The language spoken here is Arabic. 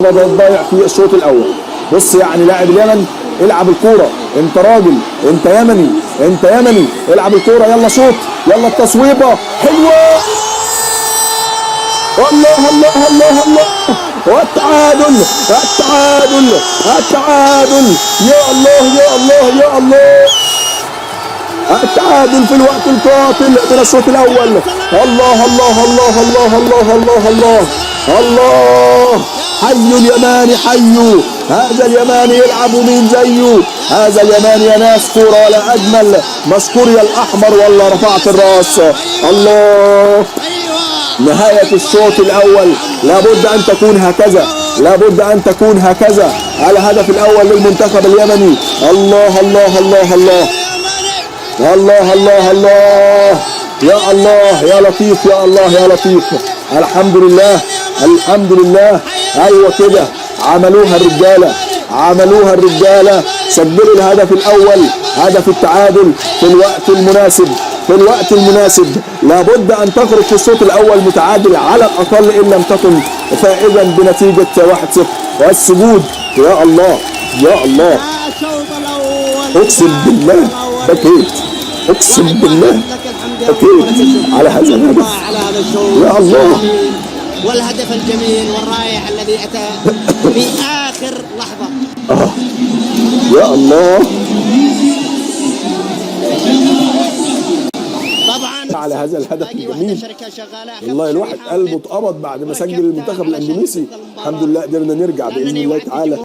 بدأ يضيع في الشوط الاول. بص يعني لاعب اليمن العب الكوره، انت راجل، انت يمني، انت يمني، العب الكوره، يلا شوط، يلا التصويبه حلوه، الله الله الله الله، والتعادل، التعادل، التعادل، يا الله يا الله يا الله، التعادل في الوقت القاتل من الشوط الاول. الله الله الله الله الله الله الله الله، حي اليماني حي، هذا اليماني يلعب مين زيه، هذا اليماني يا ناس كوره ولا اجمل، مشكور يا الاحمر والله رفعت الراس. الله، نهاية الشوط الأول لابد أن تكون هكذا، لابد أن تكون هكذا. الهدف الأول للمنتخب اليمني. الله الله الله الله الله الله الله، يا الله يا لطيف، يا الله يا لطيف. الحمد لله الحمد لله. أيوة كده عملوها الرجالة، عملوها الرجالة، سجلوا الهدف الأول، هدف التعادل في الوقت المناسب، في الوقت المناسب. لابد ان تخرج في الشوط الاول متعادل على الاقل ان لم تكن فائزا بنتيجه 1-0. والسجود يا الله يا الله، اقسم بالله بكيت، اقسم بالله بكيت على هذا الهدف، يا الله. والهدف الجميل والرائع الذي اتى في اخر لحظه. يا الله على هذا الهدف الجميل. والله الواحد قلبه اتقبض بعد ما سجل المنتخب الاندونيسي. الحمد لله قدرنا نرجع باذن الله تعالى.